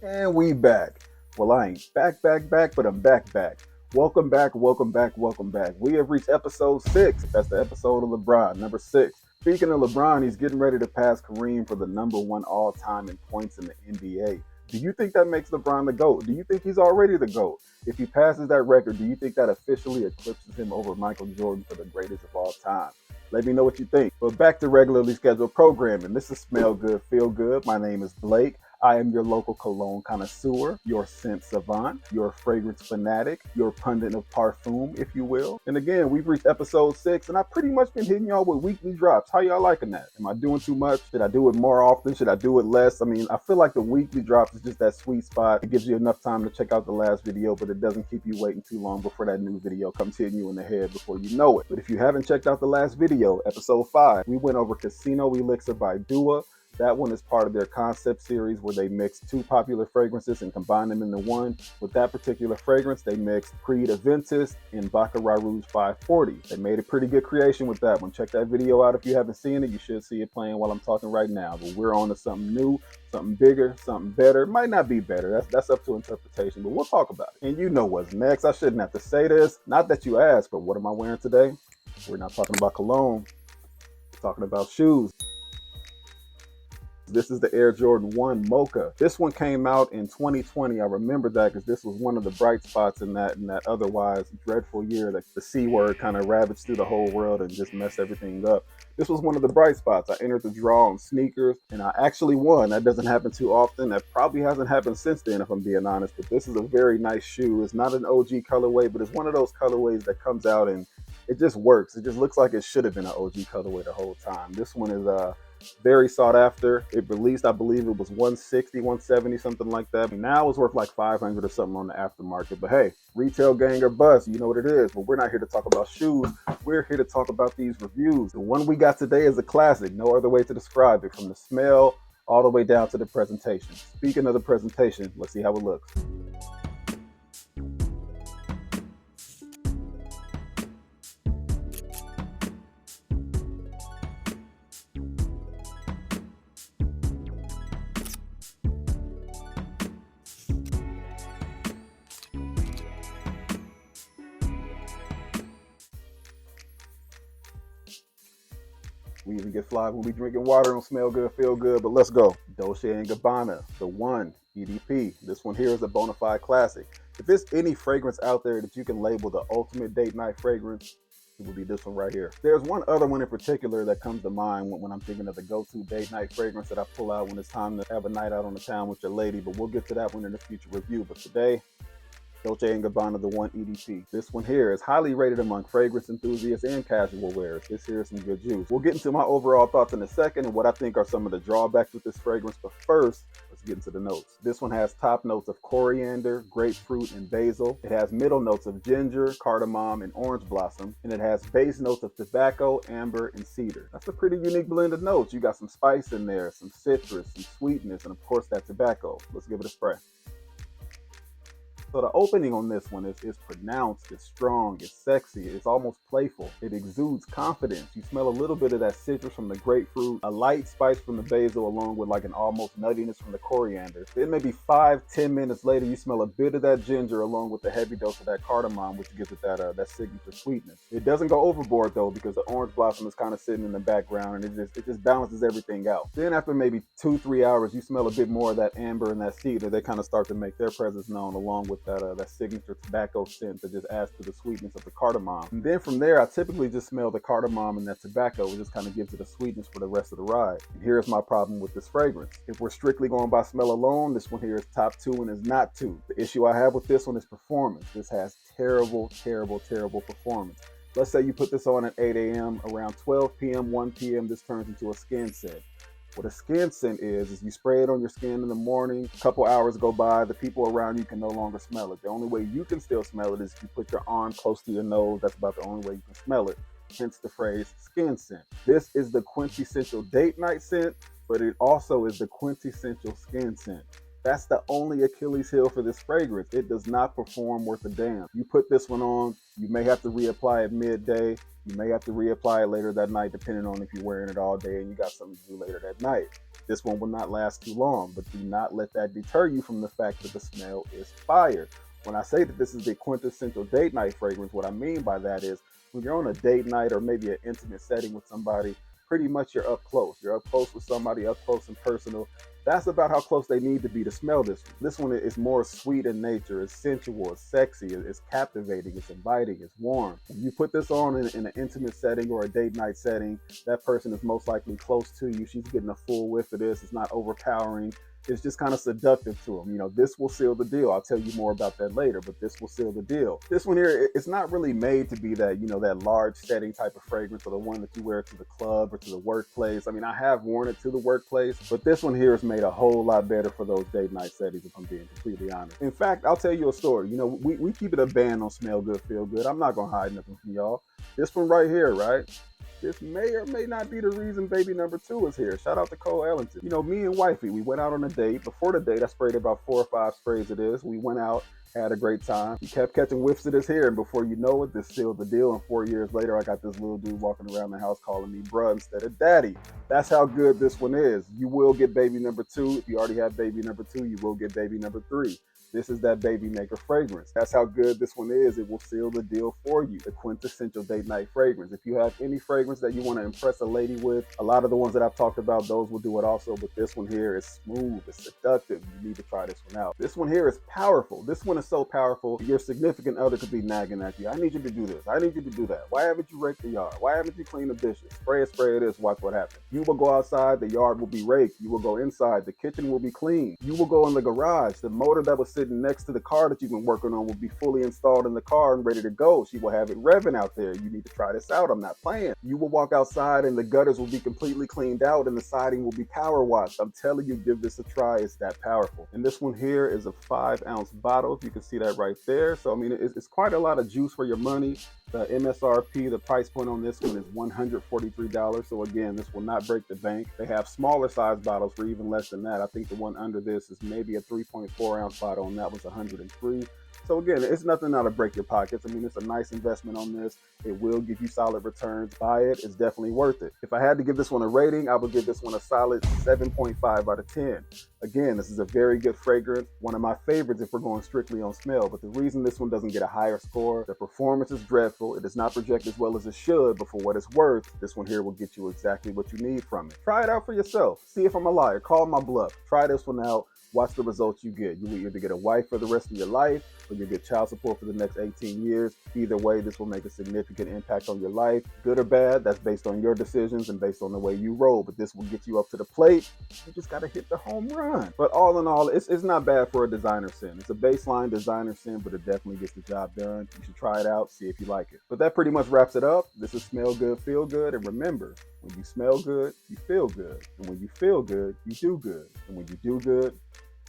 And we back. Well, I ain't back, but I'm back. Welcome back. We have reached episode 6. That's the episode of LeBron, number 6. Speaking of LeBron, he's getting ready to pass Kareem for the number 1 all-time in points in the NBA. Do you think that makes LeBron the GOAT? Do you think he's already the GOAT? If he passes that record, do you think that officially eclipses him over Michael Jordan for the greatest of all time? Let me know what you think. But back to regularly scheduled programming. This is Smell Good, Feel Good. My name is Blake. I am your local cologne connoisseur, your scent savant, your fragrance fanatic, your pundit of parfum, if you will. And again, we've reached episode 6, and I've pretty much been hitting y'all with weekly drops. How y'all liking that? Am I doing too much? Should I do it more often? Should I do it less? I mean, I feel like the weekly drops is just that sweet spot. It gives you enough time to check out the last video, but it doesn't keep you waiting too long before that new video comes hitting you in the head before you know it. But if you haven't checked out the last video, episode 5, we went over Casino Elixir by Dua. That one is part of their concept series where they mixed 2 popular fragrances and combined them into one. With that particular fragrance, they mixed Creed Aventus and Baccarat Rouge 540. They made a pretty good creation with that one. Check that video out if you haven't seen it. You should see it playing while I'm talking right now. But we're on to something new, something bigger, something better. Might not be better. That's up to interpretation, but we'll talk about it. And you know what's next. I shouldn't have to say this. Not that you asked, but what am I wearing today? We're not talking about cologne. We're talking about shoes. This is the Air Jordan 1 Mocha. This one came out in 2020. I remember that because this was one of the bright spots in that otherwise dreadful year that the C word kind of ravaged through the whole world and just messed everything up. This was one of the bright spots. I entered the draw on sneakers and I actually won. That doesn't happen too often. That probably hasn't happened since then, if I'm being honest, but this is a very nice shoe. It's not an OG colorway, but it's one of those colorways that comes out and it just works. It just looks like it should have been an OG colorway the whole time. This one is very sought after. It released, I believe it was 160, 170, something like that. Now it's worth like 500 or something on the aftermarket. But hey, retail gang or bust, you know what it is. But we're not here to talk about shoes. We're here to talk about these reviews. The one we got today is a classic. No other way to describe it. From the smell all the way down to the presentation. Speaking of the presentation, let's see how it looks. We even get fly when we drinking water and smell good, feel good, but let's go. Dolce Gabbana, the 1, EDP. This one here is a bona fide classic. If there's any fragrance out there that you can label the ultimate date night fragrance, it will be this one right here. There's one other one in particular that comes to mind when I'm thinking of the go-to date night fragrance that I pull out when it's time to have a night out on the town with your lady, but we'll get to that one in a future review. But today, Dolce & Gabbana, the 1 EDP. This one here is highly rated among fragrance enthusiasts and casual wearers. This here is some good juice. We'll get into my overall thoughts in a second and what I think are some of the drawbacks with this fragrance, but first, let's get into the notes. This one has top notes of coriander, grapefruit, and basil. It has middle notes of ginger, cardamom, and orange blossom, and it has base notes of tobacco, amber, and cedar. That's a pretty unique blend of notes. You got some spice in there, some citrus, some sweetness, and of course that tobacco. Let's give it a spray. So the opening on this one is pronounced, it's strong, it's sexy, it's almost playful. It exudes confidence. You smell a little bit of that citrus from the grapefruit, a light spice from the basil, along with like an almost nuttiness from the coriander. Then maybe 5-10 minutes later, you smell a bit of that ginger along with the heavy dose of that cardamom, which gives it that signature sweetness. It doesn't go overboard though, because the orange blossom is kind of sitting in the background and it just balances everything out. Then after maybe 2-3 hours, you smell a bit more of that amber and that cedar. They kind of start to make their presence known along with that signature tobacco scent that just adds to the sweetness of the cardamom. And then from there, I typically just smell the cardamom and that tobacco. It just kind of gives it a sweetness for the rest of the ride. And here's my problem with this fragrance. If we're strictly going by smell alone, this one here is top 2 and is not 2. The issue I have with this one is performance. This has terrible performance. Let's say you put this on at 8 a.m., around 12 p.m., 1 p.m., this turns into a skin scent. What a skin scent is you spray it on your skin in the morning, a couple hours go by, the people around you can no longer smell it. The only way you can still smell it is if you put your arm close to your nose. That's about the only way you can smell it. Hence the phrase skin scent. This is the quintessential date night scent, but it also is the quintessential skin scent. That's the only Achilles heel for this fragrance. It does not perform worth a damn. You put this one on, you may have to reapply at midday. You may have to reapply it later that night, depending on if you're wearing it all day and you got something to do later that night. This one will not last too long, but do not let that deter you from the fact that the smell is fire. When I say that this is the quintessential date night fragrance, what I mean by that is when you're on a date night or maybe an intimate setting with somebody, pretty much you're up close. You're up close with somebody, up close and personal. That's about how close they need to be to smell this one. This one is more sweet in nature. It's sensual, it's sexy, it's captivating, it's inviting, it's warm. When you put this on in an intimate setting or a date night setting, that person is most likely close to you. She's getting a full whiff of this. It's not overpowering. It's just kind of seductive to them. You know, this will seal the deal. I'll tell you more about that later, but this will seal the deal. This one here, it's not really made to be that, you know, that large setting type of fragrance or the one that you wear to the club or to the workplace. I mean, I have worn it to the workplace, but this one here is made a whole lot better for those date night settings, if I'm being completely honest. In fact, I'll tell you a story. You know, we keep it a band on Smell Good, Feel Good. I'm not going to hide nothing from y'all. This one right here, right? This may or may not be the reason baby number 2 is here. Shout out to Cole Ellington. You know, me and wifey, we went out on a date. Before the date, I sprayed about 4 or 5 sprays of this. We went out, had a great time. We kept catching whiffs of this here, and before you know it, this sealed the deal. And 4 years later, I got this little dude walking around the house calling me bruh instead of daddy. That's how good this one is. You will get baby number 2. If you already have baby number 2, you will get baby number 3. This is that baby maker fragrance. That's how good this one is. It will seal the deal for you. The quintessential date night fragrance. If you have any fragrance that you want to impress a lady with, a lot of the ones that I've talked about, those will do it also. But this one here is smooth. It's seductive. You need to try this one out. This one here is powerful. This one is so powerful. Your significant other could be nagging at you. I need you to do this. I need you to do that. Why haven't you raked the yard? Why haven't you cleaned the dishes? Spray of this. Watch what happens. You will go outside. The yard will be raked. You will go inside. The kitchen will be clean. You will go in the garage. The motor that was sitting next to the car that you've been working on will be fully installed in the car and ready to go. She will have it revving out there. You need to try this out. I'm not playing. You will walk outside and the gutters will be completely cleaned out and the siding will be power washed. I'm telling you, give this a try. It's that powerful. And this one here is a 5-ounce bottle. You can see that right there. So, I mean, it's quite a lot of juice for your money. The MSRP, the price point on this one is $143. So again, this will not break the bank. They have smaller size bottles for even less than that. I think the one under this is maybe a 3.4-ounce bottle, and that was $103. So again, it's nothing now to break your pockets. I mean, it's a nice investment on this. It will give you solid returns. Buy it. It's definitely worth it. If I had to give this one a rating, I would give this one a solid 7.5 out of 10. Again, this is a very good fragrance. One of my favorites if we're going strictly on smell. But the reason this one doesn't get a higher score, the performance is dreadful. It does not project as well as it should, but for what it's worth, this one here will get you exactly what you need from it. Try it out for yourself. See if I'm a liar. Call my bluff. Try this one out. Watch the results you get. You will either get a wife for the rest of your life or you'll get child support for the next 18 years. Either way, this will make a significant impact on your life. Good or bad, that's based on your decisions and based on the way you roll. But this will get you up to the plate. You just got to hit the home run. But all in all, it's not bad for a designer scent. It's a baseline designer scent, but it definitely gets the job done. You should try it out, see if you like it. But that pretty much wraps it up. This is Smell Good, Feel Good. And remember, when you smell good, you feel good. And when you feel good, you do good. And when you do good,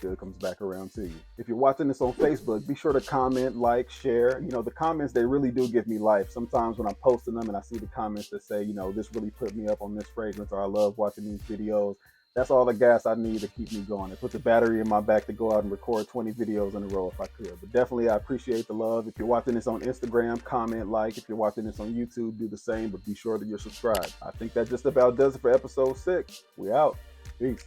good comes back around to you. If you're watching this on Facebook, be sure to comment, like, share. You know, the comments, they really do give me life. Sometimes when I'm posting them and I see the comments that say, you know, this really put me up on this fragrance, or I love watching these videos, that's all the gas I need to keep me going. It puts a battery in my back to go out and record 20 videos in a row if I could. But definitely, I appreciate the love. If you're watching this on Instagram, comment, like. If you're watching this on YouTube, do the same, but be sure that you're subscribed. I think that just about does it for episode 6. We out. Peace.